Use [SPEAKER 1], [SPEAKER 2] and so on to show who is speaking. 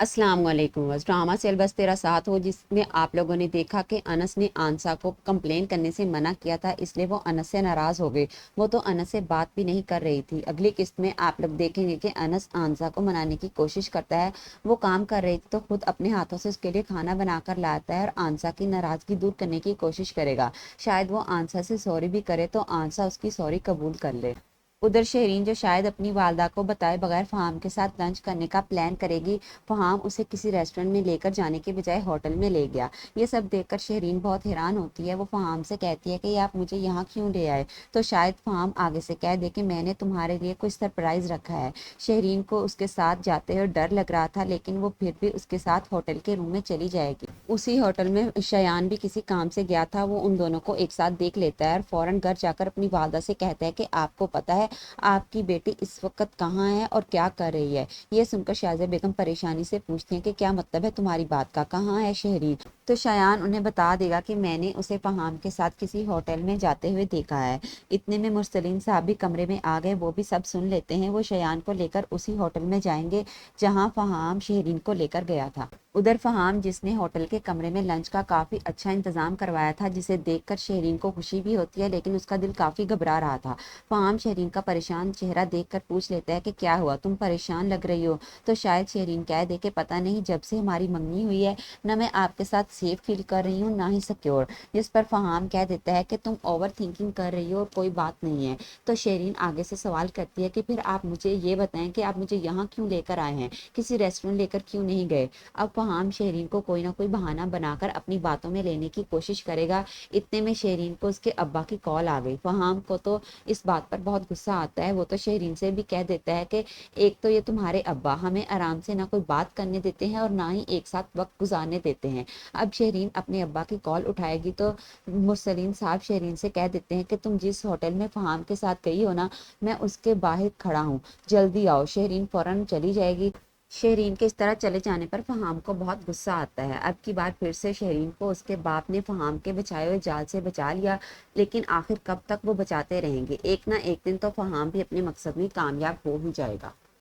[SPEAKER 1] अस्सलाम वालेकुम। Drama cell बस तेरा साथ हो, जिसमें आप लोगों ने देखा कि अनस ने आंसा को कंप्लेन करने से मना किया था, इसलिए वो अनस से नाराज हो गई। वो तो अनस से बात भी नहीं कर रही थी। अगली किस्त में आप लोग देखेंगे कि अनस आंसा को मनाने की कोशिश करता है। वो काम कर रही थी तो खुद अपने हाथों से उसके लिए खाना बनाकर लाता है और आंसा की नाराजगी दूर करने की कोशिश करेगा। शायद वो आंसा से सॉरी भी करे तो आंसा उसकी सॉरी कबूल कर ले। उधर शहरीन, जो शायद अपनी वालदा को बताए बगैर फहाम के साथ लंच करने का प्लान करेगी, फहाम उसे किसी रेस्टोरेंट में लेकर जाने के बजाय होटल में ले गया। ये सब देखकर शहरीन बहुत हैरान होती है। वो फहाम से कहती है कि आप मुझे यहाँ क्यों ले आए, तो शायद फहाम आगे से कह दे कि मैंने तुम्हारे लिए कोई सरप्राइज रखा है। शहरीन को उसके साथ जाते हुए डर लग रहा था, लेकिन वो फिर भी उसके साथ होटल के रूम में चली जाएगी। उसी होटल में शयान भी किसी काम से गया था। वो उन दोनों को एक साथ देख लेता है और फौरन घर जाकर अपनी वालदा से कहता है कि आपको पता है आपकी बेटी इस वक्त कहाँ है और क्या कर रही है। ये सुनकर शाहज़ा बेगम परेशानी से पूछती हैं कि क्या मतलब है तुम्हारी बात का, कहाँ है शहरी। तो शयान उन्हें बता देगा कि मैंने उसे फहाम के साथ किसी होटल में जाते हुए देखा है। इतने में मुरसलीन साहब भी कमरे में आ गए। वो भी सब सुन लेते हैं। वो शयान को लेकर उसी होटल में जाएंगे जहां फहाम शहरीन को लेकर गया था। उधर फहाम, जिसने होटल के कमरे में लंच का काफी अच्छा इंतजाम करवाया था, जिसे देखकर शहरीन को खुशी भी होती है, लेकिन उसका दिल काफी घबरा रहा था। फहाम शहरीन का परेशान चेहरा देखकर पूछ लेता है कि क्या हुआ, तुम परेशान लग रही हो। तो शायद शहरीन कह दे कि पता नहीं, जब से हमारी मंगनी हुई है ना मैं आपके साथ सेफ फील कर रही हूँ ना ही सिक्योर। जिस पर फहाम कह देता है कि तुम ओवर थिंकिंग कर रही हो और कोई बात नहीं है। तो शहरीन आगे से सवाल करती है कि फिर आप मुझे ये बताएं कि आप मुझे यहाँ क्यों लेकर आए हैं, किसी रेस्टोरेंट लेकर क्यों नहीं गए। अब फहाम शहरीन को कोई ना कोई बहाना बनाकर अपनी बातों में लेने की कोशिश करेगा। इतने में शहरीन को उसके अब्बा की कॉल आ गई। फहाम को तो इस बात पर बहुत गुस्सा आता है। वो तो शहरीन से भी कह देता है कि एक तो ये तुम्हारे अब्बा हमें आराम से ना कोई बात करने देते हैं और ना ही एक साथ वक्त गुजारने देते हैं। अब शहरीन अपने अब्बा की कॉल उठाएगी तो मुरसलीन साहब शहरीन से कह देते हैं कि तुम जिस होटल में फहाम के साथ गई हो ना, मैं उसके बाहर खड़ा हूँ, जल्दी आओ। शहरीन फौरन चली जाएगी। शहरीन के इस तरह चले जाने पर फहाम को बहुत गुस्सा आता है। अब की बार फिर से शहरीन को उसके बाप ने फहाम के बिछाए हुए जाल से बचा लिया, लेकिन आखिर कब तक वो बचाते रहेंगे। एक ना एक दिन तो फहाम भी अपने मकसद में कामयाब हो ही जाएगा।